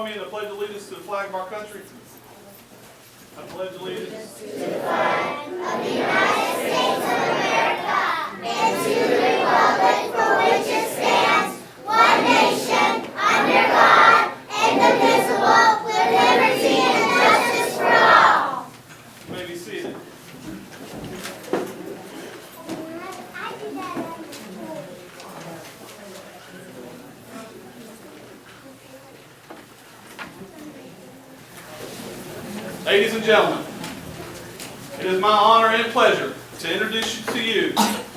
join me in the pledge of allegiance to the flag of our country? I pledge allegiance To the flag of the United States of America and to the republic for which it stands, one nation, under God, indivisible, with liberty and justice for all. You may be seated. Ladies and gentlemen, it is my honor and pleasure to introduce to you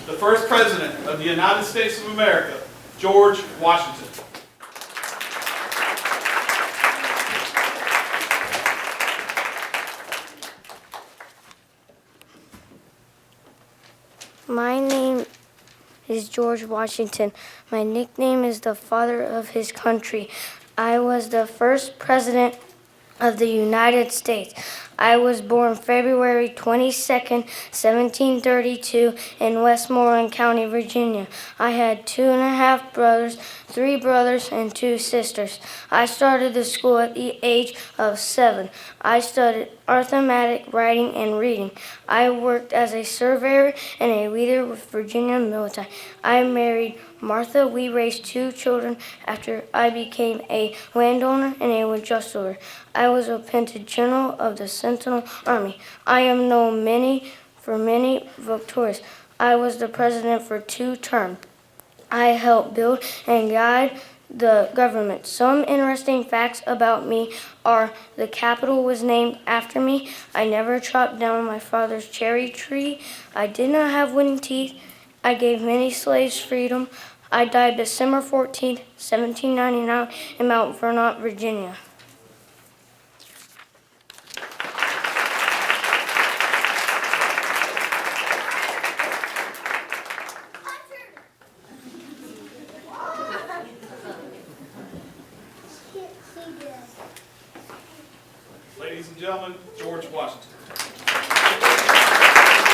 the first President of the United States of America, George Washington. My name is George Washington. My nickname is the Father of His Country. I was the first President of the United States. I was born February 22nd, 1732 in Westmoreland County, Virginia. I had 2.5 brothers, 3 brothers, and 2 sisters. I started the school at the age of 7. I studied arithmetic, writing, and reading. I worked as a surveyor and a leader with Virginia military. I married Martha. We raised 2 children after I became a landowner and a legislator. I was appointed general of the Sentinel Army. I am known for many victories. I was the president for 2 terms. I helped build and guide the government. Some interesting facts about me are the Capitol was named after me. I never chopped down my father's cherry tree. I did not have wooden teeth. I gave many slaves freedom. I died December 14th, 1799 in Mount Vernon, Virginia. Ladies and gentlemen, George Washington.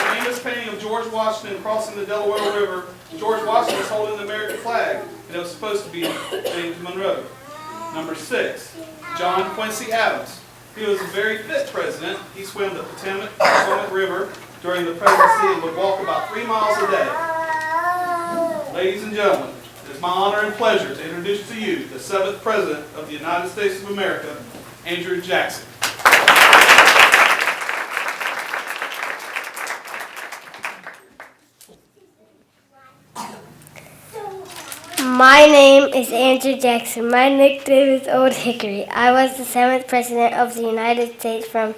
The famous painting of George Washington crossing the Delaware River. George Washington was holding the American flag, and it was supposed to be James Monroe. Number 6, John Quincy Adams. He was a very fit president. He swam the Potomac River during the presidency and would walk about 3 miles a day. Ladies and gentlemen, it is my honor and pleasure to introduce to you the 7th President of the United States of America, Andrew Jackson. My name is Andrew Jackson. My nickname is Old Hickory. I was the 7th President of the United States from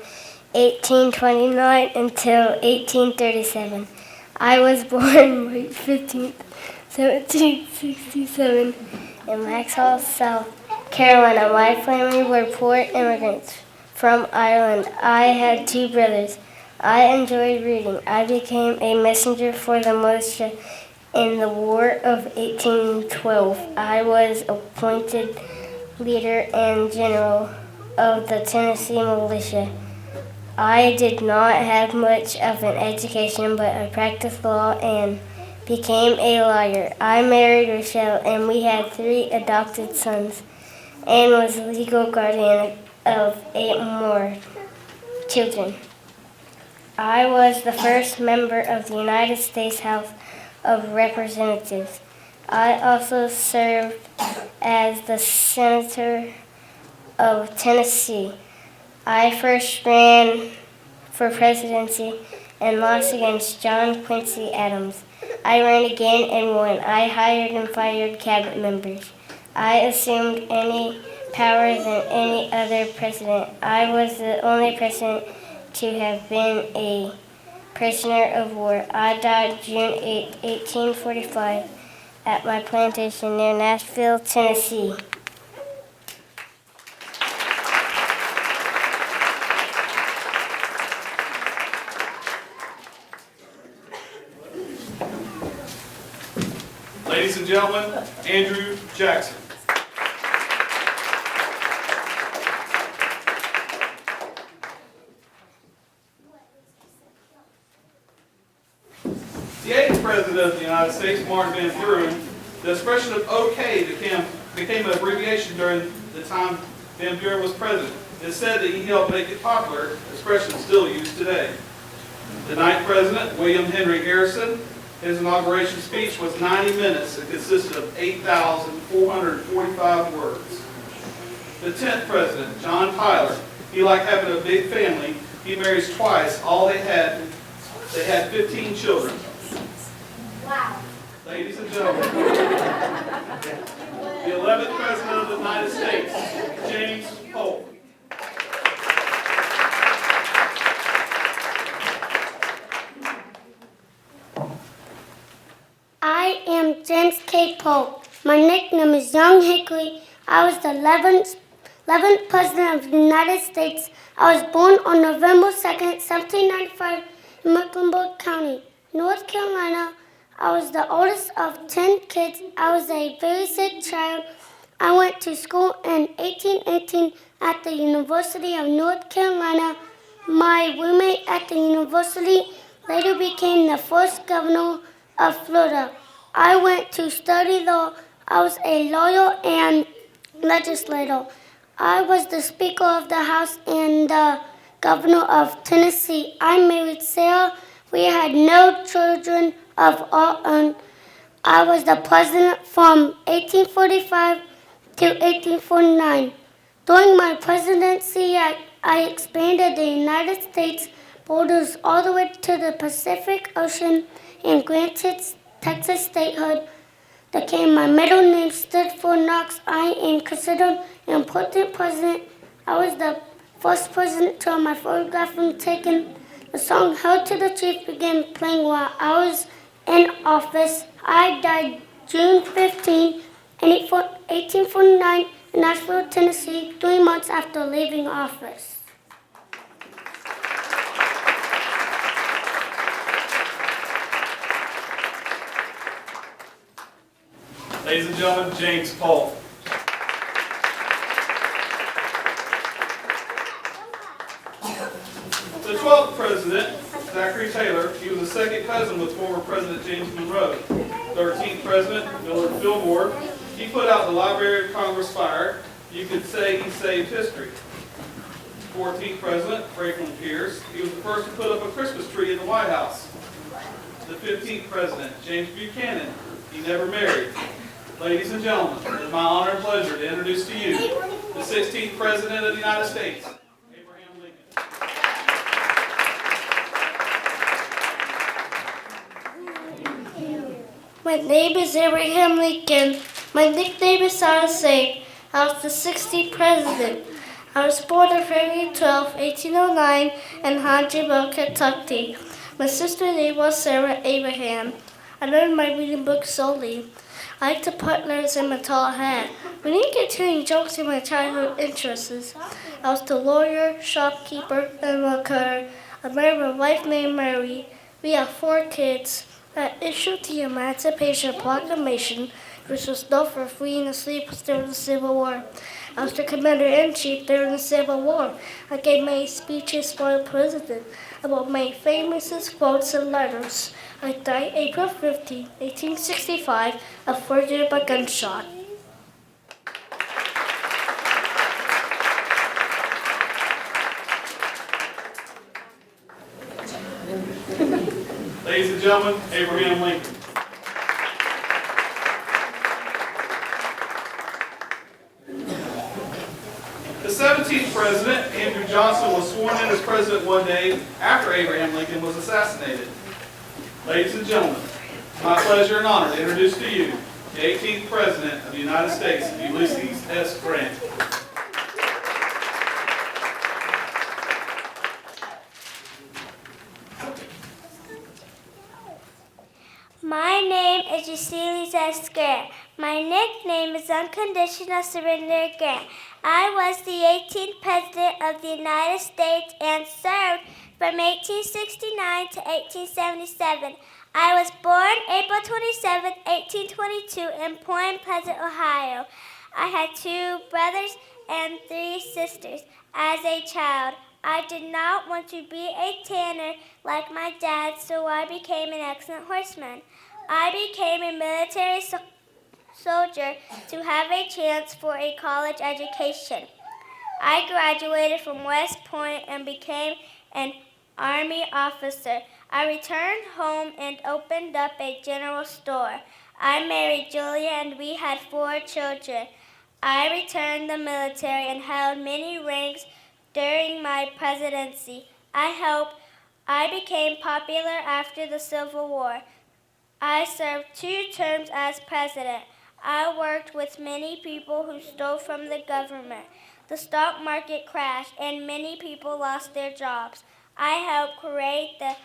1829 until 1837. I was born March 15th, 1767 in Maxwell, South Carolina. My family were poor immigrants from Ireland. I had 2 brothers. I enjoyed reading. I became a messenger for the militia in the War of 1812. I was appointed leader and general of the Tennessee militia. I did not have much of an education, but I practiced law and became a lawyer. I married Rochelle, and we had 3 adopted sons, and was legal guardian of 8 more children. I was the first member of the United States House of Representatives. I also served as the Senator of Tennessee. I first ran for presidency and lost against John Quincy Adams. I ran again and won. I hired and fired cabinet members. I assumed any power than any other president. I was the only president to have been a prisoner of war. I died June 8, 1845 at my plantation near Nashville, Tennessee. Ladies and gentlemen, Andrew Jackson. The 8th President of the United States, Martin Van Buren, the expression of OK became an abbreviation during the time Van Buren was president. It's said that he helped make it popular, expression still used today. The ninth president, William Henry Harrison, his inauguration speech was 90 minutes. It consisted of 8,445 words. The 10th president, John Tyler, he liked having a big family. He marries twice. They had 15 children. Wow. Ladies and gentlemen, the 11th president of the United States, James Polk. I am James K. Polk. My nickname is Young Hickory. I was the 11th President of the United States. I was born on November 2nd, 1795 in Mecklenburg County, North Carolina. I was the oldest of 10 kids. I was a very sick child. I went to school in 1818 at the University of North Carolina. My roommate at the university later became the first governor of Florida. I went to study law. I was a lawyer and legislator. I was the Speaker of the House and the Governor of Tennessee. I married Sarah. We had no children of our own. I was the president from 1845 to 1849. During my presidency, I expanded the United States borders all the way to the Pacific Ocean and granted Texas statehood. My middle name stood for Knox. I am considered an important president. I was the first president to have my photograph taken. The song Hail to the Chief began playing while I was in office. I died June 15, 1849 in Nashville, Tennessee, 3 months after leaving office. Ladies and gentlemen, James Polk. The 12th president, Zachary Taylor, he was a second cousin with former President James Monroe. 13th president, Millard Fillmore, he put out the Library of Congress fire. You could say he saved history. 14th president, Franklin Pierce, he was the first to put up a Christmas tree in the White House. The 15th president, James Buchanan, he never married. Ladies and gentlemen, it is my honor and pleasure to introduce to you the 16th President of the United States, Abraham Lincoln. My name is Abraham Lincoln. My nickname is Say. I was the 60th President. I was born on February 12, 1809 in Huntsville, Kentucky. My sister's name was Sarah Abraham. I learned my reading books slowly. I like to partners in my tall hat. We didn't get too many jokes in my childhood interests. I was the lawyer, shopkeeper, and worker. I married my wife named Mary. We have 4 kids. I issued the Emancipation Proclamation, which was known for freeing the slaves during the Civil War. I was the commander-in-chief during the Civil War. I gave many speeches for the president about my famous quotes and letters. I died April 15, 1865, of 4 by gunshot. Ladies and gentlemen, Abraham Lincoln. The 17th president, Andrew Johnson, was sworn in as president one day after Abraham Lincoln was assassinated. Ladies and gentlemen, it's my pleasure and honor to introduce to you the 18th president of the United States, Ulysses S. Grant. My name is Ulysses S. Grant. My nickname is Unconditional Surrender Grant. I was the 18th President of the United States and served from 1869 to 1877. I was born April 27, 1822 in Point Pleasant, Ohio. I had 2 brothers and 3 sisters. As a child, I did not want to be a tanner like my dad, so I became an excellent horseman. I became a military soldier to have a chance for a college education. I graduated from West Point and became an Army officer. I returned home and opened up a general store. I married Julia and we had 4 children. I returned the military and held many ranks during my presidency. I became popular after the Civil War. I served 2 terms as president. I worked with many people who stole from the government. The stock market crashed and many people lost their jobs. I helped create the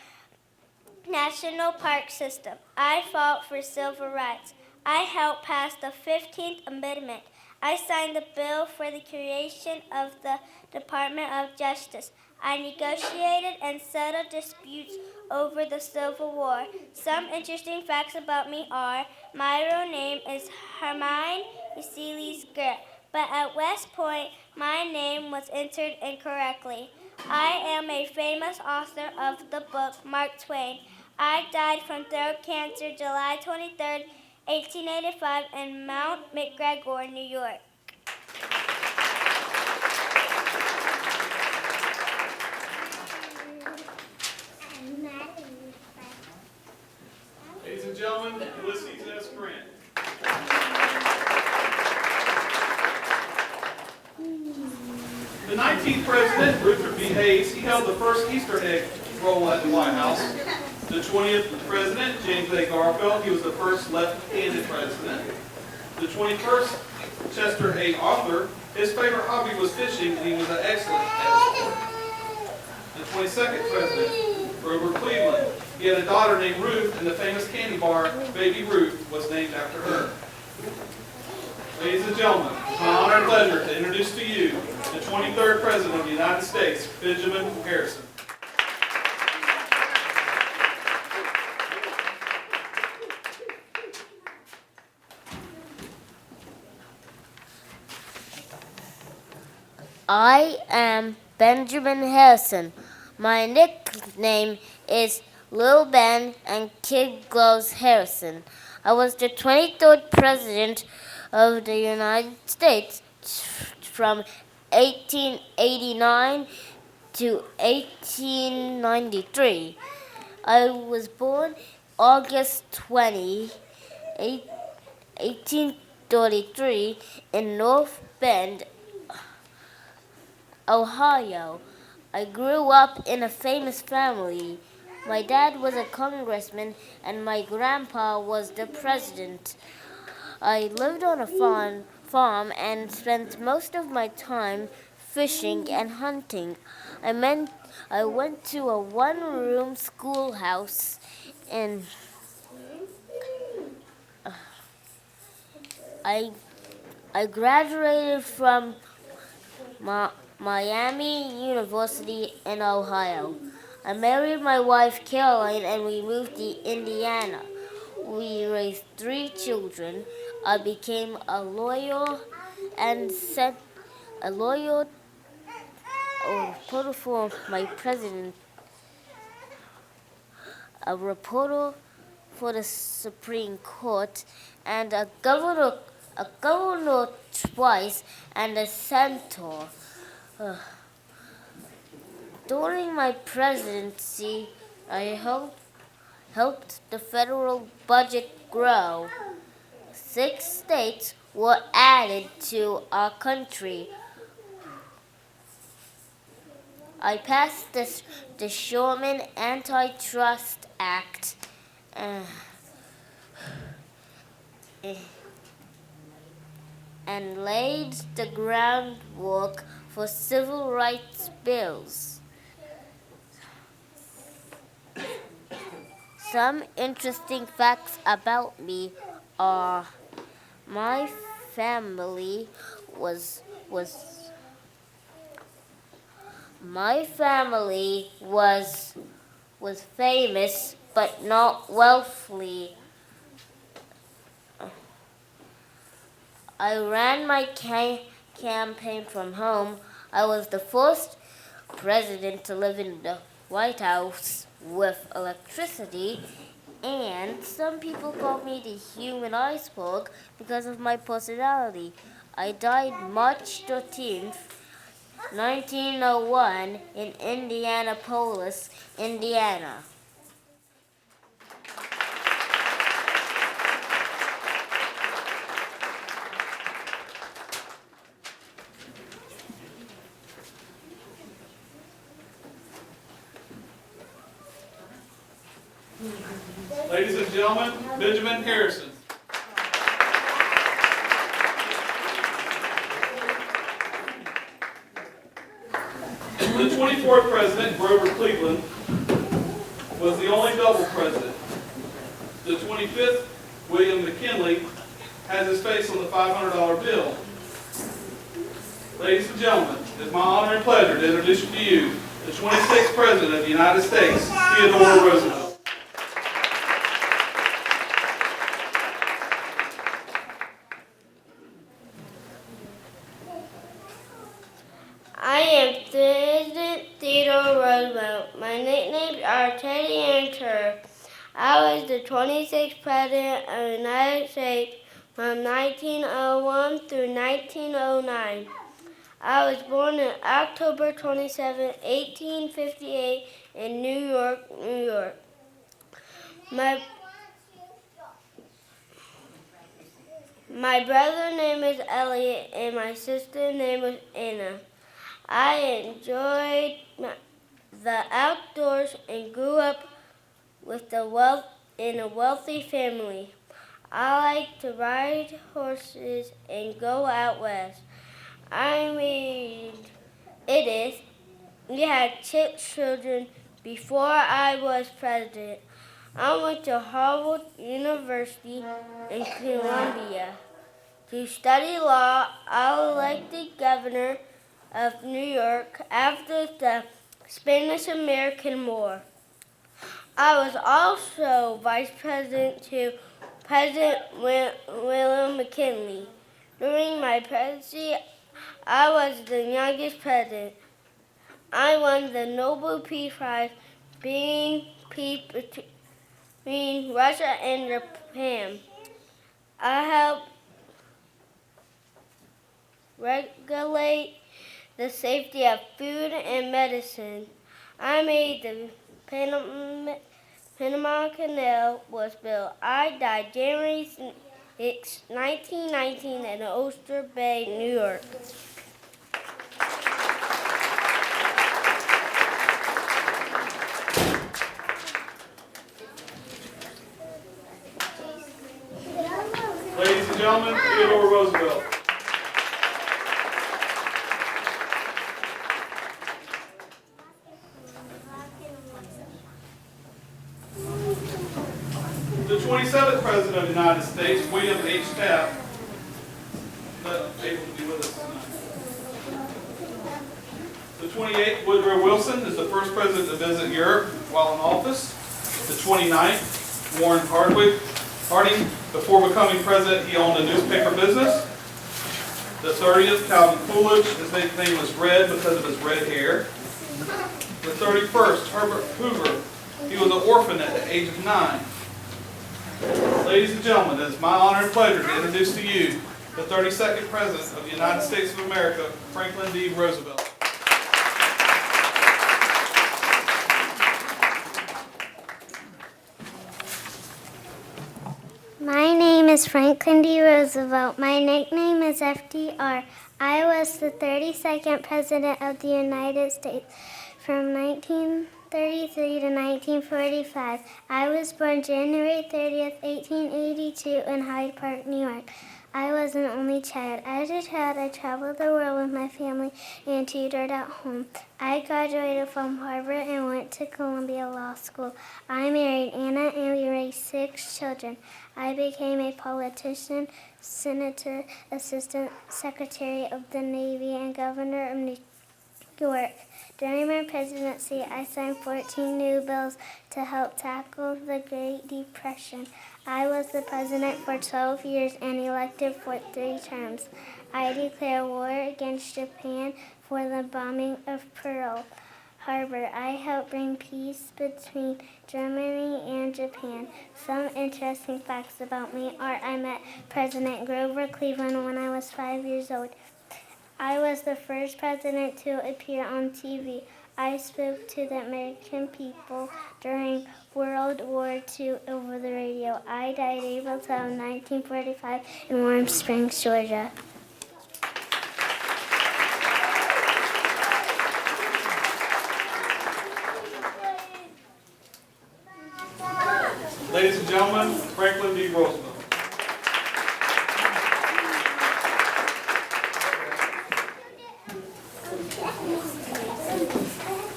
National Park System. I fought for civil rights. I helped pass the 15th Amendment. I signed the bill for the creation of the Department of Justice. I negotiated and settled disputes over the Civil War. Some interesting facts about me are my real name is Hermine Euselis Gert, but at West Point, my name was entered incorrectly. I am a famous author of the book Mark Twain. I died from throat cancer July 23rd, 1885 in Mount McGregor, New York. Ladies and gentlemen, Ulysses S. Grant. The 19th President, Rutherford B. Hayes, he held the first Easter egg roll at the White House. The 20th President, James A. Garfield, he was the first left-handed president. The 21st, Chester A. Arthur, his favorite hobby was fishing, and he was an excellent at sport. The 22nd President, Grover Cleveland, he had a daughter named Ruth, and the famous candy bar, Baby Ruth, was named after her. Ladies and gentlemen, it's my honor and pleasure to introduce to you the 23rd President of the United States, Benjamin Harrison. I am Benjamin Harrison. My nickname is Lil Ben and Kid Gloves Harrison. I was the 23rd President of the United States from 1889 to 1893. I was born August 20, 1833 in North Bend, Ohio. I grew up in a famous family. My dad was a congressman and my grandpa was the president. I lived on a farm and spent most of my time fishing and hunting. I went to a one-room schoolhouse and I graduated from Miami University in Ohio. I married my wife Caroline and we moved to Indiana. We raised 3 children. I became a lawyer and sent a reporter for my president, a reporter for the Supreme Court, and a governor twice, and a senator. During my presidency, I helped the federal budget grow. 6 states were added to our country. I passed the Sherman Antitrust Act and laid the groundwork for civil rights bills. Some interesting facts about me are my family was famous but not wealthy. I ran my campaign from home. I was the first president to live in the White House with electricity, and some people call me the human iceberg because of my personality. I died March 13th, 1901 in Indianapolis, Indiana. Ladies and gentlemen, Benjamin Harrison. The 24th president, Grover Cleveland, was the only double president. The 25th, William McKinley, has his face on the $500 bill. Ladies and gentlemen, it is my honor and pleasure to introduce to you the 26th president of the United States, Theodore Roosevelt. I am President Theodore Roosevelt. My nicknames are Teddy and Turf. I was the 26th President of the United States from 1901 through 1909. I was born on October 27, 1858 in New York, New York. My brother's name is Elliot and my sister's name is Anna. I enjoyed the outdoors and grew up in a wealthy family. I like to ride horses and go out west. We had 6 children before I was president. I went to Harvard University in Columbia to study law. I was elected governor of New York after the Spanish-American War. I was also vice president to President William McKinley. During my presidency, I was the youngest president. I won the Nobel Peace Prize being peace between Russia and Japan. I helped regulate the safety of food and medicine. I made the Panama Canal was built. I died January 6, 1919 in Oyster Bay, New York. Ladies and gentlemen, Theodore Roosevelt. The 27th President of the United States, William H. Taft, not able to be with us tonight. The 28th, Woodrow Wilson, is the first president to visit Europe while in office. The 29th, Warren Harding, before becoming president, he owned a newspaper business. The 30th, Calvin Coolidge, his nickname was Red because of his red hair. The 31st, Herbert Hoover, he was an orphan at the age of 9. Ladies and gentlemen, it is my honor and pleasure to introduce to you the 32nd President of the United States of America, Franklin D. Roosevelt. My name is Franklin D. Roosevelt. My nickname is FDR. I was the 32nd President of the United States from 1933 to 1945. I was born January 30th, 1882 in Hyde Park, New York. I was an only child. As a child, I traveled the world with my family and tutored at home. I graduated from Harvard and went to Columbia Law School. I married Anna and we raised 6 children. I became a politician, senator, assistant secretary of the Navy, and governor of New York. During my presidency, I signed 14 new bills to help tackle the Great Depression. I was the president for 12 years and elected for 3 terms. I declared war against Japan for the bombing of Pearl Harbor. I helped bring peace between Germany and Japan. Some interesting facts about me are I met President Grover Cleveland when I was 5 years old. I was the first president to appear on TV. I spoke to the American people during World War II over the radio. I died April 12, 1945 in Warm Springs, Georgia. Ladies and gentlemen, Franklin D. Roosevelt.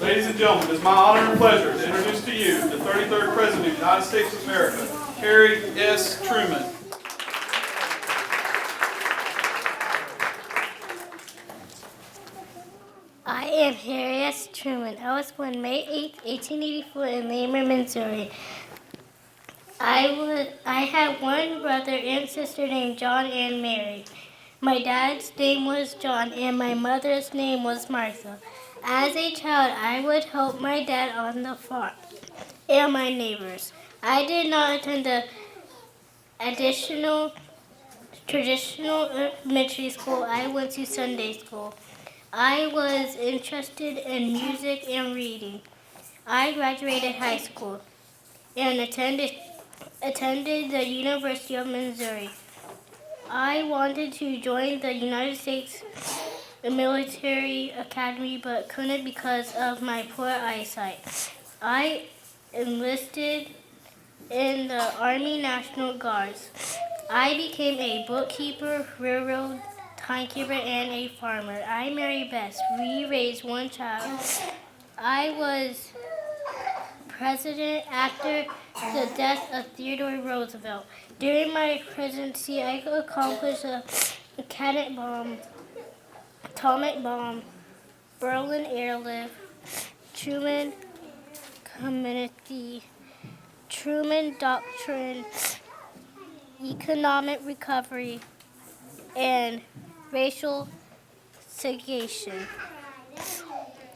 Ladies and gentlemen, it is my honor and pleasure to introduce to you the 33rd President of the United States of America, Harry S. Truman. I am Harry S. Truman. I was born May 8, 1884 in Lamar, Missouri. I had one brother and sister named John and Mary. My dad's name was John and my mother's name was Martha. As a child, I would help my dad on the farm and my neighbors. I did not attend the traditional elementary school. I went to Sunday school. I was interested in music and reading. I graduated high school and attended the University of Missouri. I wanted to join the United States Military Academy but couldn't because of my poor eyesight. I enlisted in the Army National Guards. I became a bookkeeper, railroad timekeeper, and a farmer. I married Bess. We raised one child. I was president after the death of Theodore Roosevelt. During my presidency, I accomplished a atomic bomb, Berlin airlift, Truman Community, Truman Doctrine, economic recovery, and racial segregation.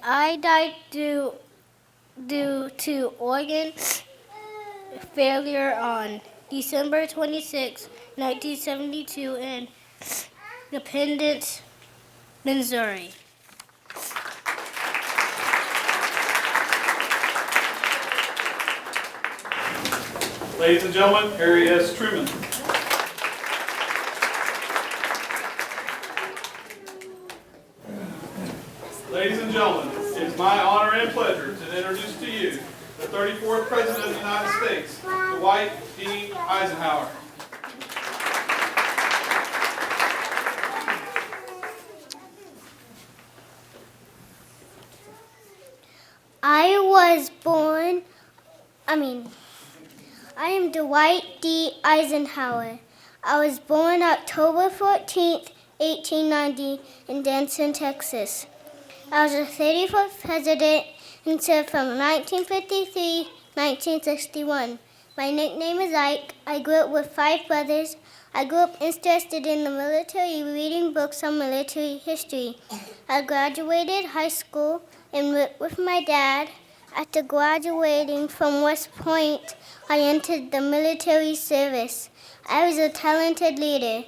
I died due to organ failure on December 26, 1972 in Independence, Missouri. Ladies and gentlemen, Harry S. Truman. Ladies and gentlemen, it is my honor and pleasure to introduce to you the 34th President of the United States, Dwight D. Eisenhower. I am Dwight D. Eisenhower. I was born October 14th, 1890 in Denton, Texas. I was the 34th president and served from 1953 to 1961. My nickname is Ike. I grew up with 5 brothers. I grew up interested in the military, reading books on military history. I graduated high school and worked with my dad. After graduating from West Point, I entered the military service. I was a talented leader.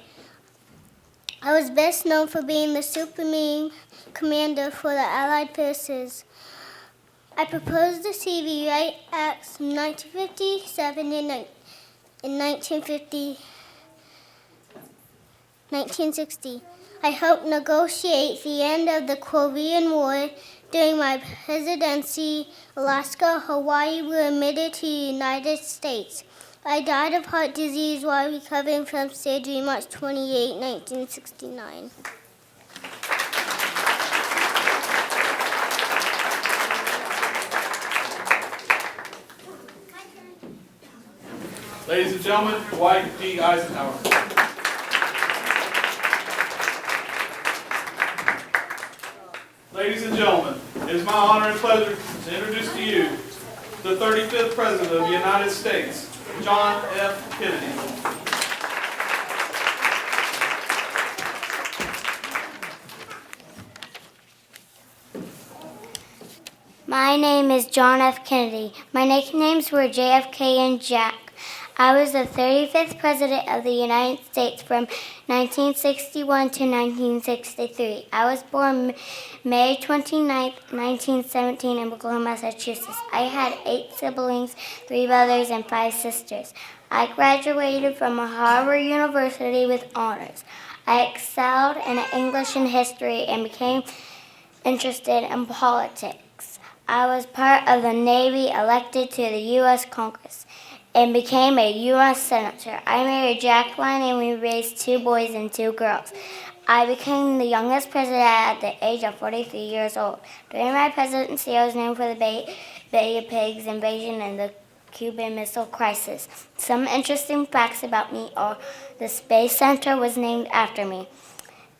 I was best known for being the Supreme Commander for the Allied Forces. I proposed the Civil Rights Acts in 1957 and in 1960. I helped negotiate the end of the Korean War. During my presidency, Alaska, Hawaii were admitted to the United States. I died of heart disease while recovering from surgery March 28, 1969. Ladies and gentlemen, Dwight D. Eisenhower. Ladies and gentlemen, it is my honor and pleasure to introduce to you the 35th President of the United States, John F. Kennedy. My name is John F. Kennedy. My nicknames were JFK and Jack. I was the 35th President of the United States from 1961 to 1963. I was born May 29, 1917 in Brooklyn, Massachusetts. I had 8 siblings, 3 brothers, and 5 sisters. I graduated from Harvard University with honors. I excelled in English and history and became interested in politics. I was part of the Navy, elected to the U.S. Congress, and became a U.S. Senator. I married Jacqueline and we raised 2 boys and 2 girls. I became the youngest president at the age of 43 years old. During my presidency, I was known for the Bay of Pigs invasion and the Cuban Missile Crisis. Some interesting facts about me are the Space Center was named after me.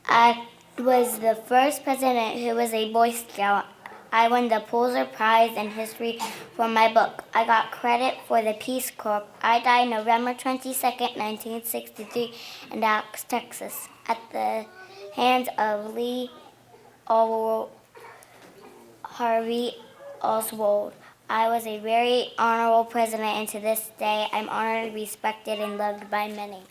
I was the first president who was a Boy Scout. I won the Pulitzer Prize in History for my book. I got credit for the Peace Corps. I died November 22nd, 1963 in Dallas, Texas, at the hands of Lee Harvey Oswald. I was a very honorable president, and to this day, I'm honored, respected, and loved by many.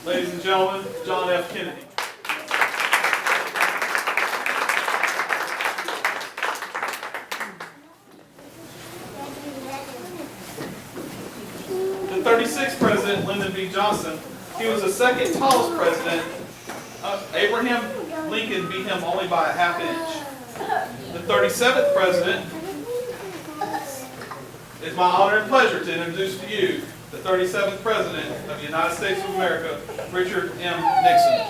Ladies and gentlemen, John F. Kennedy. The 36th President, Lyndon B. Johnson, he was the second tallest president. Abraham Lincoln beat him only by a half inch. The 37th President, it's my honor and pleasure to introduce to you the 37th President of the United States of America, Richard M. Nixon.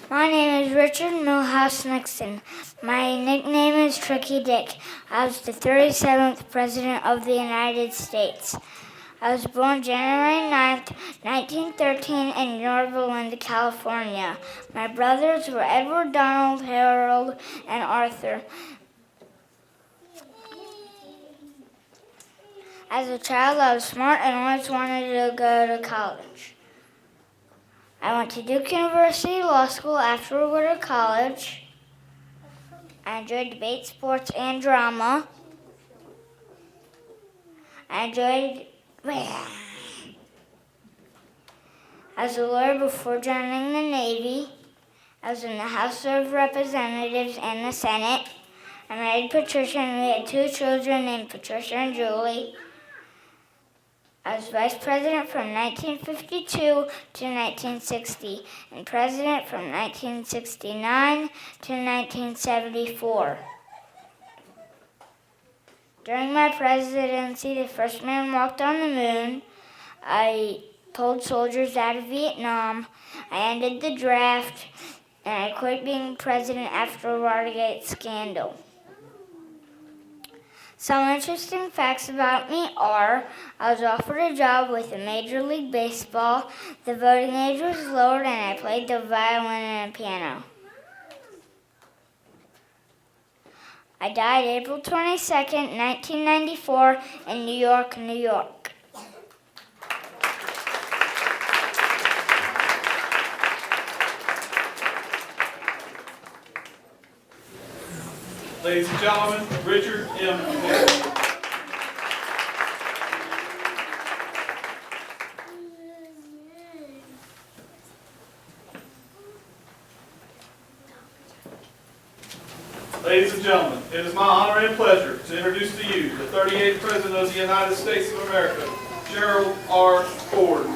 My name is Richard Milhouse Nixon. My nickname is Tricky Dick. I was the 37th President of the United States. I was born January 9th, 1913 in Yorba Linda, California. My brothers were Edward, Donald, Harold, and Arthur. As a child, I was smart and always wanted to go to college. I went to Duke University Law School after college. I enjoyed debate, sports, and drama. I enjoyed as a lawyer before joining the Navy. I was in the House of Representatives and the Senate. I married Patricia and we had 2 children named Patricia and Julie. I was vice president from 1952 to 1960 and president from 1969 to 1974. During my presidency, the first man walked on the moon. I pulled soldiers out of Vietnam. I ended the draft, and I quit being president after the Watergate scandal. Some interesting facts about me are I was offered a job with the Major League Baseball, the voting age was lowered, and I played the violin and piano. I died April 22nd, 1994 in New York, New York. Ladies and gentlemen, Richard M. Nixon. Ladies and gentlemen, it is my honor and pleasure to introduce to you the 38th President of the United States of America, Gerald R. Ford.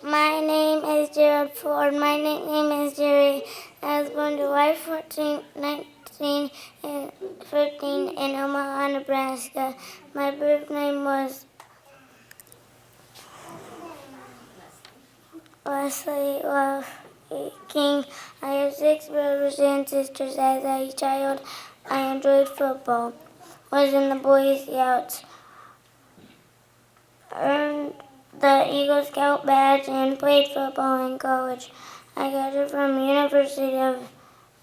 My name is Gerald Ford. My nickname is Jerry. I was born July 14, 1915 in Omaha, Nebraska. My birth name was Wesley King. I have 6 brothers and sisters. As a child, I enjoyed football. Was in the Boy Scouts. Earned the Eagle Scout badge and played football in college. I graduated from University of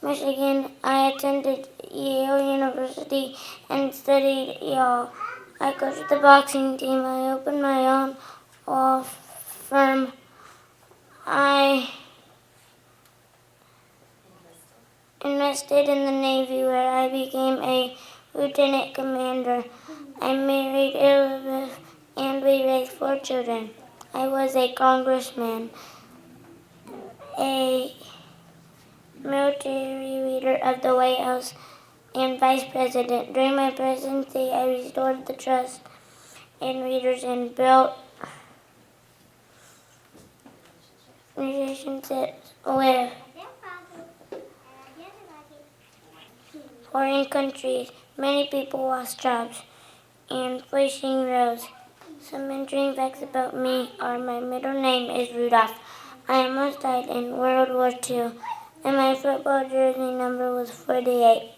Michigan. I attended Yale University and studied Yale. I coached the boxing team. I opened my own law firm. I enlisted in the Navy where I became a lieutenant commander. I married Elizabeth and we raised 4 children. I was a congressman, a military leader of the White House, and vice president. During my presidency, I restored the trust in readers and built relationships with foreign countries. Many people lost jobs and inflation rose. Some interesting facts about me are my middle name is Rudolph. I almost died in World War II, and my football jersey number was 48.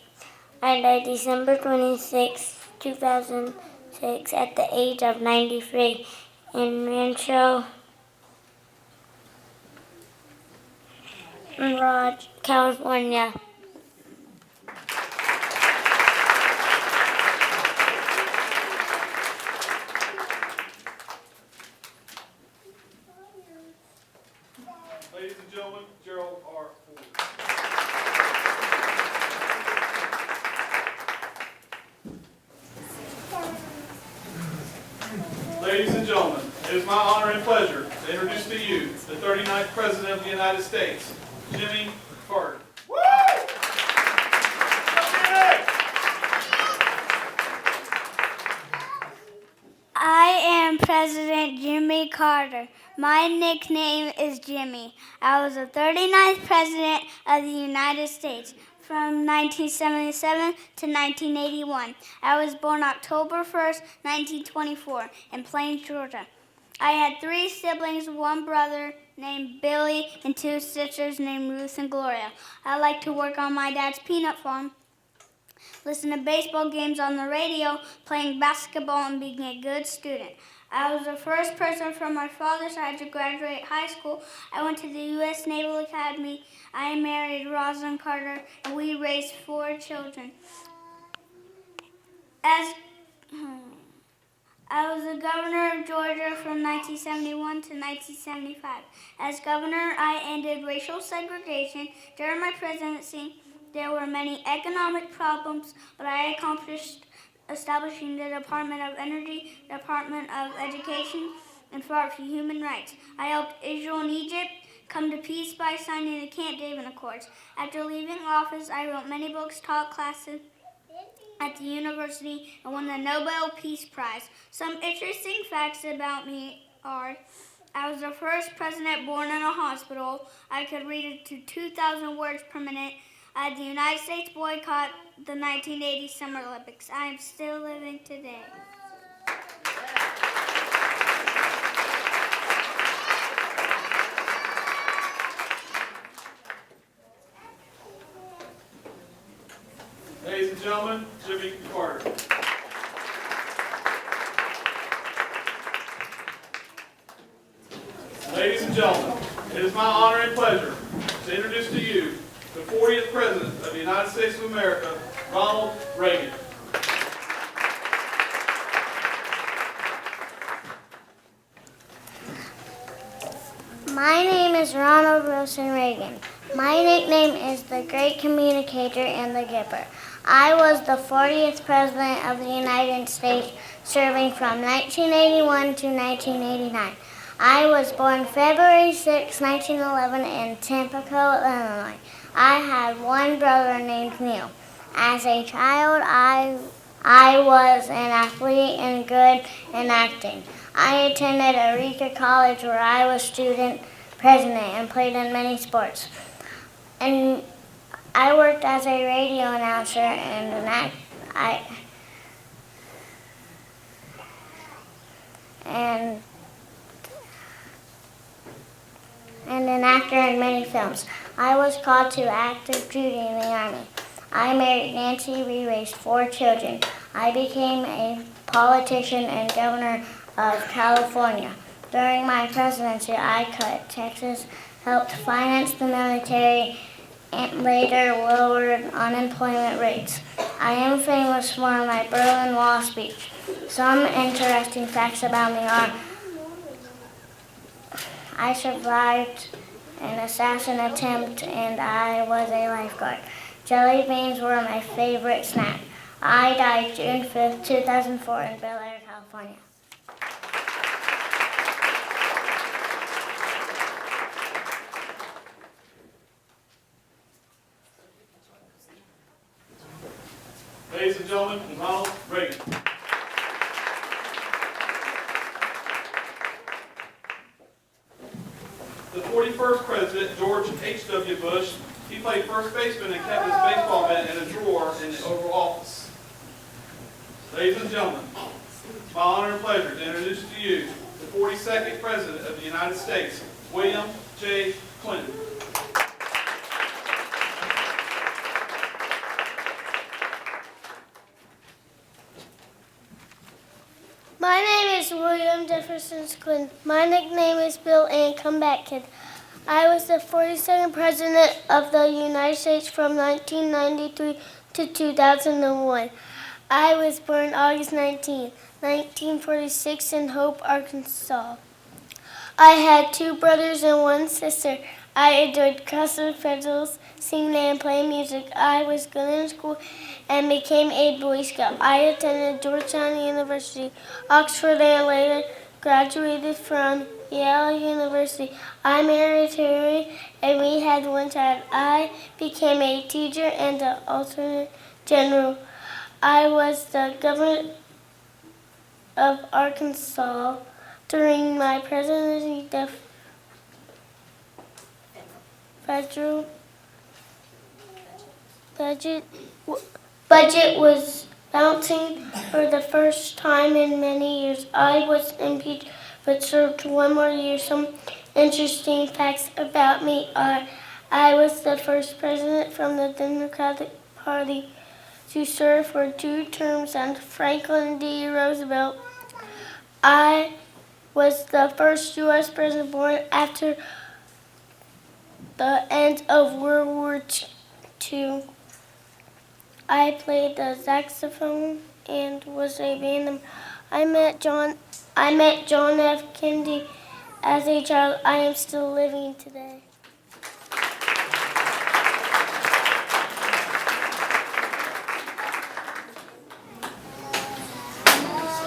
I died December 26, 2006, at the age of 93 in Rancho Mirage, California. Ladies and gentlemen, Gerald R. Ford. Ladies and gentlemen, it is my honor and pleasure to introduce to you the 39th President of the United States, Jimmy Carter. I am President Jimmy Carter. My nickname is Jimmy. I was the 39th President of the United States from 1977 to 1981. I was born October 1st, 1924 in Plains, Georgia. I had 3 siblings, 1 brother named Billy and 2 sisters named Ruth and Gloria. I like to work on my dad's peanut farm, listen to baseball games on the radio, playing basketball, and being a good student. I was the first person from my father's side to graduate high school. I went to the U.S. Naval Academy. I married Rosalind Carter, and we raised 4 children. I was the governor of Georgia from 1971 to 1975. As governor, I ended racial segregation. During my presidency, there were many economic problems, but I accomplished establishing the Department of Energy, Department of Education, and fought for human rights. I helped Israel and Egypt come to peace by signing the Camp David Accords. After leaving office, I wrote many books, taught classes at the university, and won the Nobel Peace Prize. Some interesting facts about me are: I was the first president born in a hospital. I could read to 2,000 words per minute. The United States boycott the 1980 Summer Olympics. I am still living today. Ladies and gentlemen, Jimmy Carter. Ladies and gentlemen, it is my honor and pleasure to introduce to you the 40th President of the United States of America, Ronald Reagan. My name is Ronald Wilson Reagan. My nickname is the Great Communicator and the Giver. I was the 40th President of the United States, serving from 1981 to 1989. I was born February 6, 1911 in Tampico, Illinois. I had 1 brother named Neil. As a child, I was an athlete and good in acting. I attended Eureka College where I was student president and played in many sports. And I worked as a radio announcer and an actor in many films. I was called to active duty in the Army. I married Nancy. We raised 4 children. I became a politician and governor of California. During my presidency, I cut taxes helped finance the military, and later lowered unemployment rates. I am famous for my Berlin Wall speech. Some interesting facts about me are I survived an assassin attempt and I was a lifeguard. Jelly beans were my favorite snack. I died June 5th, 2004 in Bel Air, California. Ladies and gentlemen, Ronald Reagan. The 41st President, George H.W. Bush, he played first baseman and kept his baseball bat in a drawer in the Oval Office. Ladies and gentlemen, it's my honor and pleasure to introduce to you the 42nd President of the United States, William J. Clinton. My name is William Jefferson Clinton. My nickname is Bill and Comeback Kid. I was the 42nd President of the United States from 1993 to 2001. I was born August 19, 1946 in Hope, Arkansas. I had 2 brothers and 1 sister. I enjoyed crossing puzzles, singing and playing music. I was good in school and became a Boy Scout. I attended Georgetown University, Oxford, and later graduated from Yale University. I married Terry and we had 1 child. I became a teacher and an alternate general. I was the governor of Arkansas during my presidency. The federal budget was bouncing for the first time in many years. I was impeached but served 1 more year. Some interesting facts about me are I was the first president from the Democratic Party to serve for 2 terms under Franklin D. Roosevelt. I was the first U.S. president born after the end of World War II. I played the saxophone and was a band member. I met John F. Kennedy as a child. I am still living today.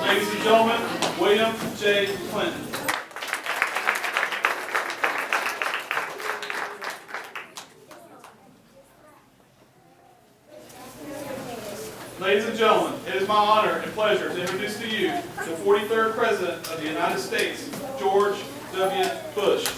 Ladies and gentlemen, William J. Clinton. Ladies and gentlemen, it is my honor and pleasure to introduce to you the 43rd President of the United States, George W. Bush.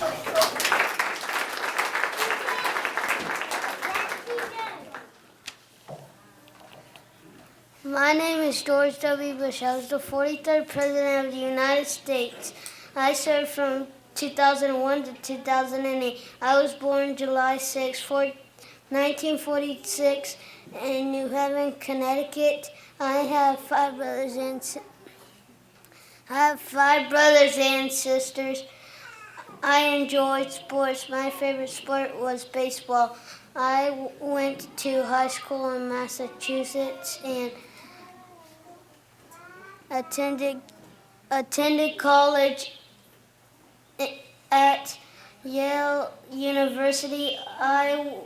My name is George W. Bush. I was the 43rd President of the United States. I served from 2001 to 2008. I was born July 6, 1946 in New Haven, Connecticut. I have 5 brothers and sisters. I enjoyed sports. My favorite sport was baseball. I went to high school in Massachusetts and attended college at Yale University. I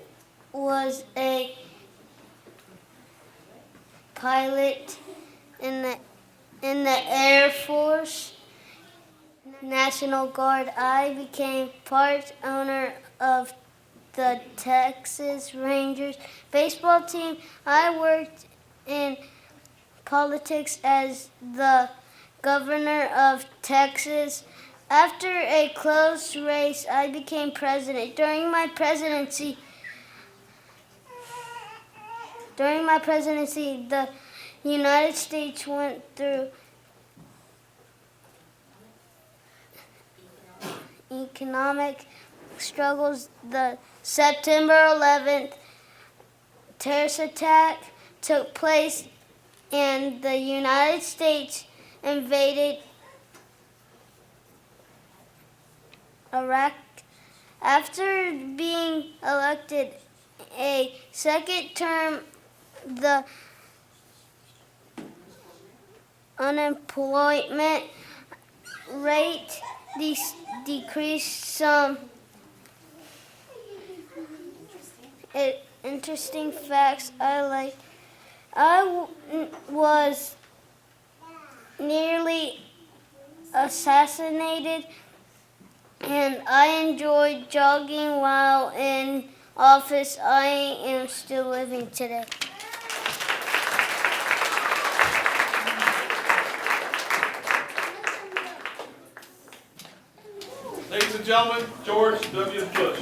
was a pilot in the Air Force, National Guard. I became part owner of the Texas Rangers baseball team. I worked in politics as the governor of Texas. After a close race, I became president. During my presidency, the United States went through economic struggles. The September 11th terrorist attack took place and the United States invaded Iraq. After being elected a second term, the unemployment rate decreased some. Interesting facts I like. Was nearly assassinated, and I enjoyed jogging while in office. I am still living today. Ladies and gentlemen, George W. Bush.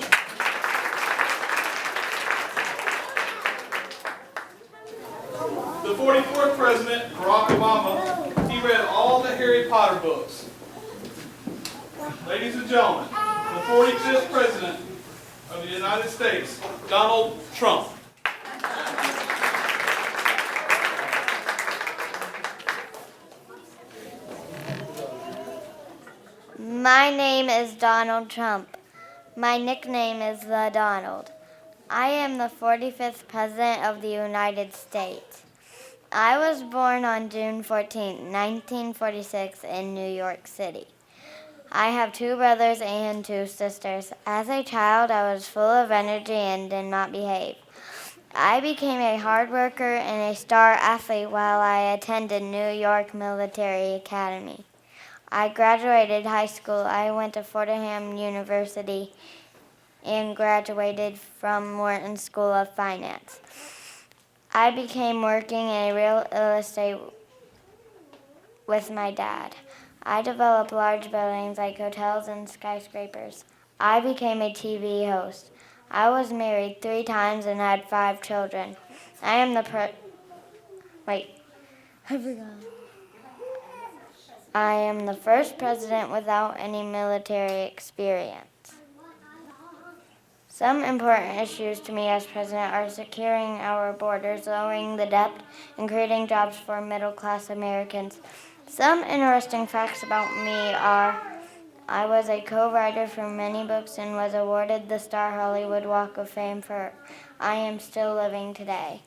The 44th President, Barack Obama, he read all the Harry Potter books. Ladies and gentlemen, the 45th President of the United States, Donald Trump. My name is Donald Trump. My nickname is The Donald. I am the 45th President of the United States. I was born on June 14, 1946 in New York City. I have 2 brothers and 2 sisters. As a child, I was full of energy and did not behave. I became a hard worker and a star athlete while I attended New York Military Academy. I graduated high school. I went to Fordham University and graduated from Morton School of Finance. I began working in real estate with my dad. I developed large buildings like hotels and skyscrapers. I became a TV host. I was married 3 times and had 5 children. I am the I am the first president without any military experience. Some important issues to me as president are securing our borders, lowering the debt, and creating jobs for middle-class Americans. Some interesting facts about me are I was a co-writer for many books and was awarded the Star Hollywood Walk of Fame for I am still living today.